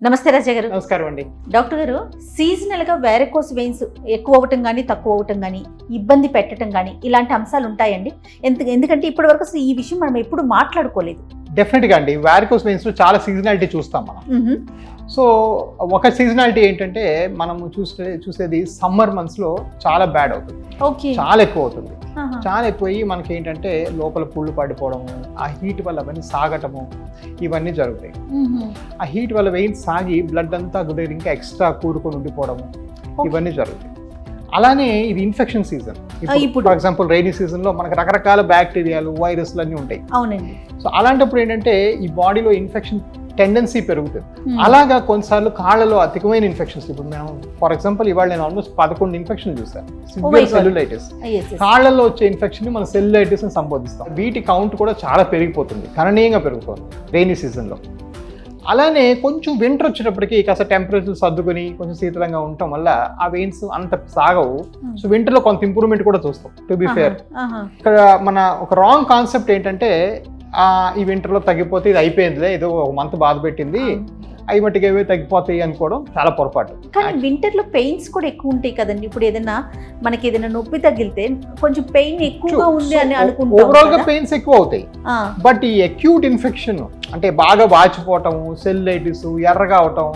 నమస్తే రాజా గారు. నమస్కారం అండి. డాక్టర్ గారు, సీజనల్ గా వారికోస్ వెయిన్స్ ఎక్కువ అవటం కానీ తక్కువ అవటం కానీ ఇబ్బంది పెట్టడం కానీ ఇలాంటి అంశాలు ఉంటాయండి? ఎందుకంటే ఇప్పటి వరకు అసలు ఈ విషయం మనం ఎప్పుడు మాట్లాడుకోలేదు. డెఫినెట్ గా అండి, వారికోస్ వెయిన్స్ లో చాలా సీజనాలిటీ చూస్తాం మనం. సో ఒక సీజనాలిటీ ఏంటంటే మనం చూసేది సమ్మర్ మంత్స్ లో చాలా బ్యాడ్ అవుతుంది. చాలా ఎక్కువ అవుతుంది. చాలా ఎక్కువయ్యి మనకి ఏంటంటే లోపల పుళ్ళు పడిపోవడము, ఆ హీట్ వల్ల అవన్నీ సాగటము, ఇవన్నీ జరుగుతాయి. ఆ హీట్ వల్ల వెయిన్స్ సాగి బ్లడ్ అంతా దగ్గర ఇంకా ఎక్స్ట్రా కూరుకొని ఉండిపోవడము, ఇవన్నీ జరుగుతాయి. అలానే ఇది ఇన్ఫెక్షన్ సీజన్. ఇప్పుడు ఫర్ ఎగ్జాంపుల్ రైనీ సీజన్ లో మనకు రకరకాల బ్యాక్టీరియాలు, వైరస్లు అన్నీ ఉంటాయి. అవునండి. సో అలాంటప్పుడు ఏంటంటే ఈ బాడీలో ఇన్ఫెక్షన్ టెండెన్సీ పెరుగుతుంది. అలాగా కొన్నిసార్లు కాళ్ళలో అధికమైన ఇన్ఫెక్షన్స్. ఇప్పుడు మేము ఫర్ ఎగ్జాంపుల్ ఇవాళ నేను ఆల్మోస్ట్ 11 ఇన్ఫెక్షన్ చూసాను. సివియర్ సెల్యులైటిస్, కాళ్ళల్లో వచ్చే ఇన్ఫెక్షన్ ని మనం సెల్యులైటిస్ అని సంబోధిస్తాం. వీటి కౌంట్ కూడా చాలా పెరిగిపోతుంది, గణనీయంగా పెరుగుతుంది రైనీ సీజన్ లో. అలానే కొంచెం వింటర్ వచ్చేటప్పటికి కాస్త టెంపరేచర్ సర్దుకొని కొంచెం శీతలంగా ఉండటం వల్ల ఆ వెయిన్స్ అంత సాగవు. సో వింటర్ లో కొంత ఇంప్రూవ్మెంట్ కూడా చూస్తాం. టు బి ఫేర్, ఇక్కడ మన ఒక రాంగ్ కాన్సెప్ట్ ఏంటంటే ఈ వింటర్లో తగ్గిపోతే ఇది అయిపోయిందిలే, ఏదో ఒక మంత్ బాధ పెట్టింది, అవి మట్టికి ఏవో తగ్గిపోతాయి అనుకోవడం చాలా పొరపాటు. కానీ వింటర్ లో పెయిన్స్ కూడా ఎక్కువ ఉంటాయి కదండి. ఇప్పుడు మనకి ఏదైనా నొప్పి తగిలితే కొంచెం పెయిన్ ఎక్కువగా ఉంది అని అనుకుంటాం. ఓవరాల్ గా పెయిన్స్ ఎక్కువ అవుతాయి. బట్ ఈ అక్యూట్ ఇన్ఫెక్షన్ అంటే బాగా వాచిపోవటం, సెల్యులైటిస్, ఎర్రగా అవటం,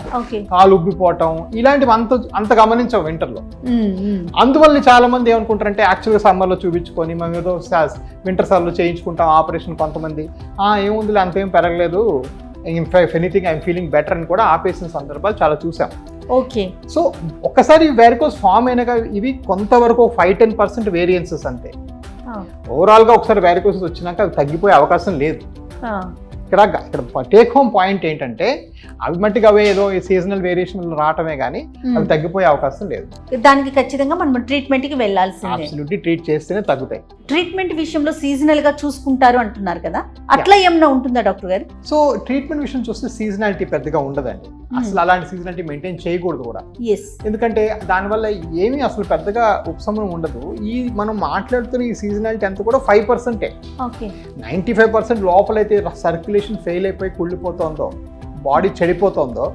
కాలు ఉబ్బిపోవటం, ఇలాంటివి అంత గమనించాం వింటర్ లో. అందువల్ల చాలా మంది ఏమనుకుంటారంటే యాక్చువల్గా సమ్మర్ లో చూపించుకొని మేము ఏదో వింటర్ సమ్మర్ లో చేయించుకుంటాం ఆపరేషన్. కొంతమంది ఏముందిలే అంతేం పెరగలేదు, if anything I'm feeling better అని కూడా ఆపేసిన సందర్భాలు చాలా చూసాం. ఓకే. సో ఒక్కసారి వారికోస్ ఫామ్ అయినాక ఇవి కొంతవరకు 5-10% వేరియన్సెస్ అంతే. ఓవరాల్ గా ఒకసారి వారికోస్ వచ్చినాక అవి తగ్గిపోయే అవకాశం లేదు. ఇక్కడ టేక్ హోమ్ పాయింట్ ఏంటంటే అవి మట్టిగా అవే ఏదో సీజనల్ వేరియేషన్ రావటమే కానీ అవి తగ్గిపోయే అవకాశం లేదు. దానికి ఖచ్చితంగా మనం ట్రీట్మెంట్ కి వెళ్ళాల్సిందే. అబ్సల్యూట్లీ ట్రీట్ చేస్తేనే తగ్గుతాయి. ట్రీట్మెంట్ విషయంలో సీజనల్ గా చూసుకుంటారు అంటున్నారు కదా, అట్లా ఏమన్నా ఉంటుందా డాక్టర్ గారు? సో ట్రీట్మెంట్ విషయం చూస్తే సీజనాలిటీ పెద్దగా ఉండదండి. అసలు అలాంటి సీజనాలిటీ మెయింటైన్ చేయకూడదు కూడా. ఎందుకంటే దానివల్ల ఏమీ అసలు పెద్దగా ఉపశమనం ఉండదు. మనం మాట్లాడుతున్న ఈ సీజనాలిటీ అంతా కూడా 5%. 95% లోపలైతే సర్క్యులేషన్ ఫెయిల్ అయిపోయి కుళ్ళిపోతుందో, బాడీ చెడిపోతుందో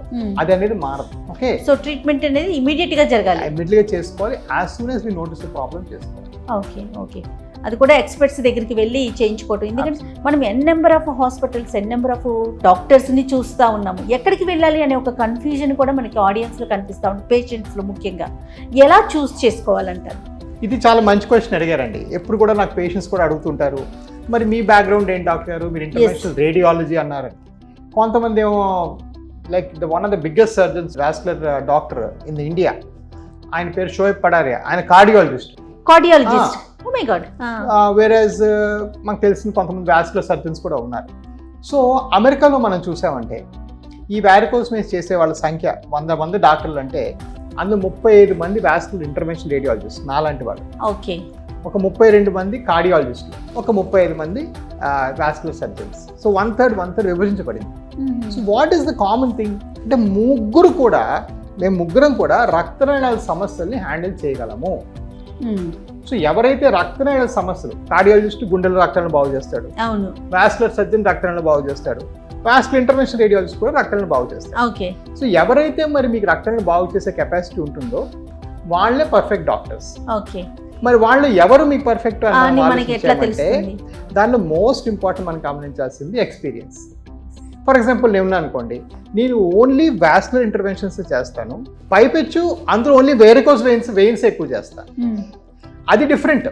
అది అనేది మారదు. ఓకే. సో ట్రీట్మెంట్ అనేది ఇమీడియట్ గా జరగాలి, ఇమీడియట్ గా చేసుకోవాలి. As soon as we notice the problem చేసుకోవాలి. ఓకే. అది కూడా ఎక్స్పర్ట్స్ దగ్గరికి వెళ్ళి చేయించుకోవటం. ఎందుకంటే మనం N number of hospitals, N number of doctors ని చూస్తూ ఉన్నాము. ఎక్కడికి వెళ్ళాలి అనే ఒక కన్ఫ్యూజన్ కూడా మనకి ఆడియన్స్ లో కనిపిస్తూ ఉంటుంది, పేషెంట్స్ లో ముఖ్యంగా. ఎలా చూస్ చేసుకోవాలంటారు? ఇది చాలా మంచి క్వశ్చన్ అడిగారండి. ఎప్పుడు కూడా నాకు పేషెంట్స్ కూడా అడుగుతుంటారు, మరి మీ బ్యాక్గ్రౌండ్ ఏంటి డాక్టర్ గారు, మీరు ఇంటర్నేషనల్ రేడియాలజీ అన్నారు. కొంతమంది ఏమో like one of the biggest surgeons vascular doctor in India, ఆయన పేరు షోయబ్ పడారియా, ఆయన కార్డియాలజిస్ట్. Oh my God. వేరేజ్ మనకు తెలిసిన కొంతమంది వాస్కులర్ సర్జన్స్ కూడా ఉన్నారు. సో అమెరికాలో మనం చూసామంటే ఈ వారికోస్ వెయిన్స్ చేసే వాళ్ళ సంఖ్య 100 మంది డాక్టర్లు అంటే అందులో 35 మంది వాస్కులర్ ఇంటర్వెన్షన్ రేడియాలజిస్ట్ నాలాంటి వాళ్ళు. ఓకే. ఒక 32 మంది కార్డియాలజిస్టులు, ఒక 35 మంది వాస్కులర్ సర్జన్స్. సో 1/3 విభజించబడింది. So what is the common thing అంటే మేము ముగ్గురం కూడా రక్తనాళాల సమస్యల్ని హ్యాండిల్ చేయగలము. సో ఎవరైతే రక్తనాళాల సమస్యలు, కార్డియాలజిస్ట్ గుండెల రక్తాలను బాగు చేస్తాడు, వాస్కులర్ సర్జన్ రక్తనాళాలను బాగు చేస్తాడు, వాస్కులర్ ఇంటర్వెన్షన్ రేడియాలజిస్ట్ కూడా రక్తనాళాలను బాగు చేస్తాడు. సో ఎవరైతే మరి మీకు రక్తనాళాలను బాగు చేసే కెపాసిటీ ఉంటుందో వాళ్ళే పర్ఫెక్ట్ డాక్టర్స్. మరి వాళ్ళు ఎవరు మీకు పర్ఫెక్ట్ అంటే దానిలో మోస్ట్ ఇంపార్టెంట్ మనం గమనించాల్సింది ఎక్స్పీరియన్స్. ఫర్ ఎగ్జాంపుల్ నేను అనుకోండి, నేను ఓన్లీ వాస్కులర్ ఇంటర్వెన్షన్స్ చేస్తాను, పైపెచ్చు అందులో ఓన్లీ వారికోస్ వెయిన్స్ ఎక్కువ చేస్తాను. అది డిఫరెంట్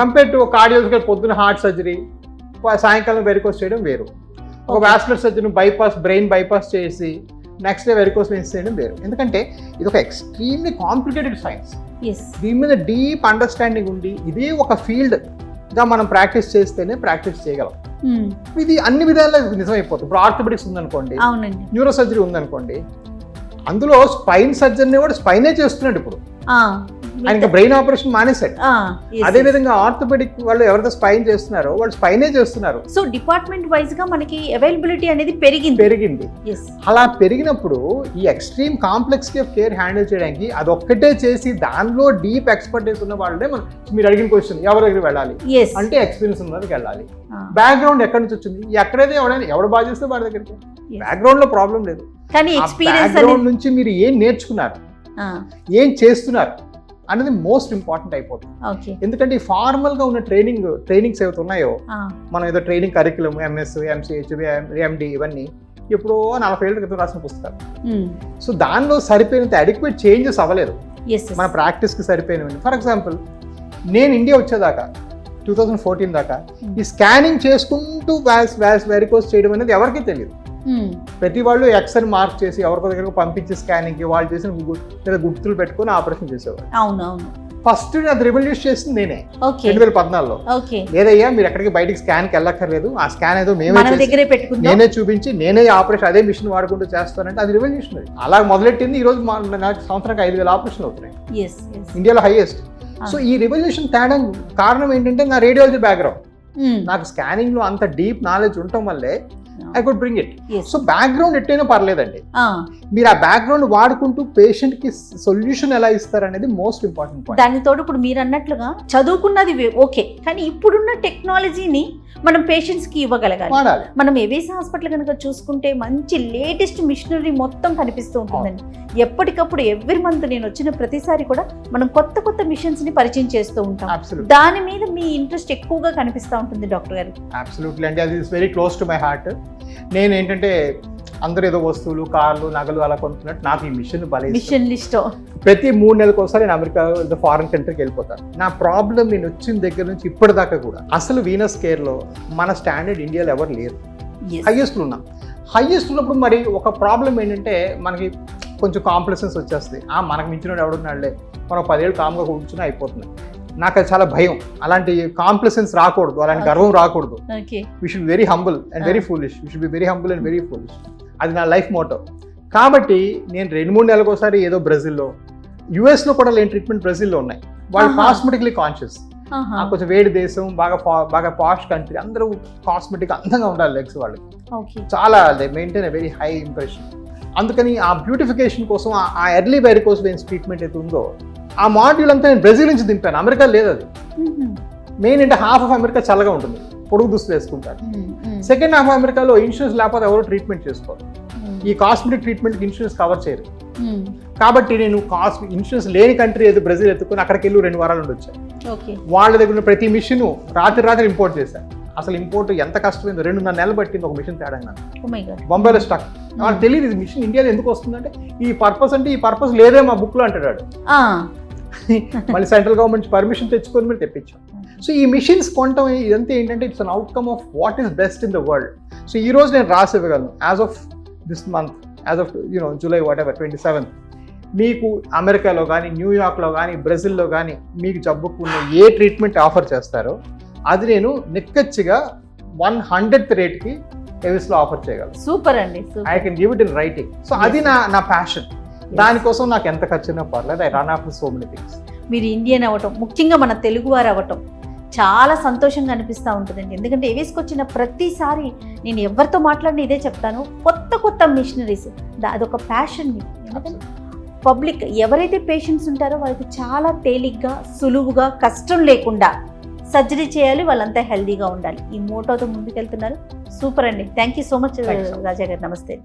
కంపేర్ టు కార్డియాలజికల్ పొద్దున హార్ట్ సర్జరీ, సాయంకాలం వారికోస్ చేయడం వేరు. ఒక వాస్కులర్ సర్జన్ బ్రెయిన్ బైపాస్ చేసి నెక్స్ట్ డే వారికోస్ వెయిన్స్ చేయడం వేరు. ఎందుకంటే ఇది ఒక ఎక్స్ట్రీమ్లీ కాంప్లికేటెడ్ సైన్స్. దీని మీద డీప్ అండర్స్టాండింగ్ ఉండి ఇదే ఒక ఫీల్డ్ గా మనం ప్రాక్టీస్ చేస్తేనే ప్రాక్టీస్ చేయగలం. ఇది అన్ని విధాలుగా నిజమైపోతుంది. ఇప్పుడు ఆర్థోపెడిక్స్ ఉందనుకోండి, న్యూరో సర్జరీ ఉందనుకోండి, అందులో స్పైన్ సర్జన్ కూడా స్పైనే చేస్తున్నాడు. ఇప్పుడు ఆయన బ్రెయిన్ ఆపరేషన్ మానేశాడు. అదే విధంగా ఆర్థోపెడిక్ వాళ్ళు ఎవరైతే స్పైన్ చేస్తున్నారో వాళ్ళు స్పైనే చేస్తున్నారు. సో డిపార్ట్మెంట్ వైజ్ గా మనకి అవైలబిలిటీ అనేది పెరిగింది. అలా పెరిగినప్పుడు ఈ extreme complexity of care handle చేయడానికి అదొక్కటే చేసి దానిలో డీప్ ఎక్స్పర్టైజ్ ఉన్న వాళ్ళే మీరు అడిగిన క్వశ్చన్ ఎవరి దగ్గర వెళ్ళాలి అంటే ఎక్స్పీరియన్స్ ఉన్న దగ్గరికి వెళ్ళాలి. బ్యాక్గ్రౌండ్ ఎక్కడి నుంచి వచ్చింది, ఎక్కడైతే ఎవడు బాగా చేస్తే వాడి దగ్గరికి. బ్యాక్గ్రౌండ్ లో ప్రాబ్లం లేదు. కానీ ఎక్స్పీరియన్స్ బ్యాక్గ్రౌండ్ నుంచి మీరు ఏం నేర్చుకున్నారు, ఏం చేస్తున్నారు అనేది మోస్ట్ ఇంపార్టెంట్ అయిపోతుంది. ఓకే. ఎందుకంటే ఈ ఫార్మల్ గా ఉన్న ట్రైనింగ్స్ ఏవైతే ఉన్నాయో, మనం ఏదో ట్రైనింగ్ కరికులం ఎంఎస్, ఎంసీహెచ్, ఎండి ఇవన్నీ ఎప్పుడో 40 ఏళ్ల క్రితం రాసిన పుస్తకాలు. సో దానిలో సరిపోయినంత అడిక్వేట్ చేంజెస్ అవ్వలేదు మన ప్రాక్టీస్ కి సరిపోయినవి. ఫర్ ఎగ్జాంపుల్, నేను ఇండియా వచ్చేదాకా 2014 దాకా ఈ స్కానింగ్ చేసుకుంటూ వెరికోస్ చేయడం అనేది ఎవరికీ తెలియదు. ప్రతి వాళ్ళు ఎక్స్ అని మార్క్ చేసి ఎవరికో దగ్గరకు పంపించి స్కానింగ్ కి వాళ్ళు చేసిన గుర్తులు పెట్టుకుని ఆపరేషన్ చేసేవారు. అవునవును. ఫస్ట్ అది రివల్యూట్ చేసింది నేనే 2014లో. లేదయ్యా మీరు ఎక్కడికి బయటికి స్కాన్ కి వెళ్ళక్కర్లేదు, ఆ స్కాన్ ఏదో నేనే చూపించి నేనే ఆపరేషన్ అదే మిషన్ వాడుకుంటూ చేస్తానంటే అది రివల్యూషనరీ. అలా మొదలెట్టింది. ఈ రోజు నాకు సంవత్సరానికి 5,000 ఆపరేషన్లు అవుతున్నాయి, ఇండియాలో హైయెస్ట్. సో ఈ రివల్యూషన్ తేడా కారణం ఏంటంటే నా రేడియాలజీ బ్యాక్గ్రౌండ్. నాకు స్కానింగ్ లో అంత డీప్ నాలెడ్జ్ ఉండటం వల్లే I could bring it. So background ఎట్టైనా పర్లేదండి, మీరు ఆ బ్యాక్గ్రౌండ్ వాడుకుంటూ పేషెంట్ కి సొల్యూషన్ ఎలా ఇస్తారు అనేది మోస్ట్ ఇంపార్టెంట్ పాయింట్. దానితో ఇప్పుడు మీరు అన్నట్లుగా చదువుకున్నది ఓకే, కానీ ఇప్పుడున్న టెక్నాలజీని మనం పేషెంట్స్ కి ఇవ్వగలగాలి. మనం ఏవేస్ హాస్పిటల్ కనుక చూసుకుంటే మంచి లేటెస్ట్ మిషనరీ మొత్తం కనిపిస్తూ ఉంటుందండి. ఎప్పటికప్పుడు ఎవ్రీ మంత్ నేను వచ్చిన ప్రతిసారి కూడా మనం కొత్త కొత్త మిషన్స్ ని పరిచయం చేస్తూ ఉంటాం. దాని మీద మీ ఇంట్రెస్ట్ ఎక్కువగా కనిపిస్తూ ఉంటుంది డాక్టర్ గారు. అబ్సల్యూట్లీ అండి, అది is very close to my heart. నేను ఏంటంటే అందరూ ఏదో వస్తువులు, కార్లు, నగలు అలా కొనుక్కున్నట్టు నాకు ఈ మిషన్ లిస్ట్ ప్రతి 3 నెలలకు ఒకసారి నేను అమెరికా ఫారెన్ కంట్రీకి వెళ్ళిపోతాను. నా ప్రాబ్లం నేను వచ్చిన దగ్గర నుంచి ఇప్పటిదాకా కూడా అసలు వీనస్ కేర్ లో మన స్టాండర్డ్ ఇండియాలో ఎవరు లేరు. హైయెస్ట్ ఉన్నాం. హైయెస్ట్ ఉన్నప్పుడు మరి ఒక ప్రాబ్లం ఏంటంటే మనకి కొంచెం కాంప్లెసెన్స్ వచ్చేస్తుంది. మనకు మించిన ఎవడున్నాడులే, మనం 10 ఏళ్ళు కామ్గా కూర్చుని అయిపోతుంది. నాకు అది చాలా భయం. అలాంటి కాంప్లెసెన్స్ రాకూడదు, అలాంటి గర్వం రాకూడదు. We should very humble and very foolish. We should be very humble and very foolish. అది నా లైఫ్ మోటో. కాబట్టి నేను 2-3 నెలలకు ఒకసారి ఏదో బ్రెజిల్లో, యుఎస్లో కూడా లేని ట్రీట్మెంట్ బ్రెజిల్లో ఉన్నాయి. వాళ్ళు కాస్మెటిక్లీ కాన్షియస్. కొంచెం వేడి దేశం, బాగా పాష్ కంట్రీ, అందరూ కాస్మెటిక్ అందంగా ఉండాలి లెగ్స్ వాళ్ళకి. చాలా they maintain a very high impression. అందుకని ఆ బ్యూటిఫికేషన్ కోసం ఆ ఎర్లీ వెరికోస్ వెయిన్స్ ట్రీట్మెంట్ అయితే ఉందో ఆ మాడ్యూల్ అంతా నేను బ్రెజిల్ నుంచి దింపాను. అమెరికా లేదు అది. మెయిన్ అంటే హాఫ్ ఆఫ్ అమెరికా చల్లగా ఉంటుంది, పొడుగు దుస్తులు వేసుకుంటారు. సెకండ్ హాఫ్ అమెరికాలో ఇన్సూరెన్స్ లేకపోతే ఎవరు ట్రీట్మెంట్ చేసుకోరు. ఈ కాస్మెటిక్ ట్రీట్మెంట్ ఇన్సూరెన్స్ కవర్ చేయరు. కాబట్టి నేను ఇన్సూరెన్స్ లేని కంట్రీ ఏదో బ్రెజిల్ ఎత్తుకుని అక్కడికి వెళ్ళి 2 వారాలు ఉండొచ్చాను. వాళ్ళ దగ్గర ప్రతి మిషన్ రాత్రి ఇంపోర్ట్ చేశాను. అసలు ఇంపోర్ట్ ఎంత కష్టమైందో, 2.5 నెలలు పట్టింది ఒక మిషన్ తేడా. బొంబాయిలో స్టక్. వాళ్ళకి తెలియదు ఇది మిషన్ ఇండియాలో ఎందుకు వస్తుందంటే ఈ పర్పస్ అంటే ఈ పర్పస్ లేదే మా బుక్ లో అంటాడు. మళ్ళీ సెంట్రల్ గవర్నమెంట్ పర్మిషన్ తెచ్చుకొని మీరు తెప్పించాం. సో ఈ మిషన్స్ కొనటం ఇదంతా ఏంటంటే it's an outcome of what is best in the world. So ఈ రోజు నేను రాసి ఇవ్వగలను as of this month, as of July 27th మీకు అమెరికాలో కానీ, న్యూయార్క్లో కానీ, బ్రెజిల్లో కానీ మీకు జబ్బుకున్న ఏ ట్రీట్మెంట్ ఆఫర్ చేస్తారో అది నేను నిక్కచ్చిగా 100th రేట్కి ఎవిస్లో ఆఫర్ చేయగలను. సూపర్ అండి. I can give it in writing. So అది నా ప్యాషన్. దానికోసం నాకు ఎంత ఖర్చున్నా పర్లేదు. I run after so many things. మీరు ఇండియన్ అవ్వటం, ముఖ్యంగా మన తెలుగువారు అవ్వటం చాలా సంతోషంగా అనిపిస్తూ ఉంటుందండి. ఎందుకంటే ఏవేస్కి వచ్చిన ప్రతిసారి నేను ఎవరితో మాట్లాడిన ఇదే చెప్తాను, కొత్త మిషనరీస్. అదొక ప్యాషన్. ఎందుకంటే పబ్లిక్ ఎవరైతే పేషెంట్స్ ఉంటారో వాళ్ళకి చాలా తేలిగ్గా, సులువుగా, కష్టం లేకుండా సర్జరీ చేయాలి, వాళ్ళంతా హెల్దీగా ఉండాలి. ఈ మోటోతో ముందుకెళ్తున్నారు. సూపర్ అండి. థ్యాంక్ యూ సో మచ్ రాజా గారు. నమస్తే.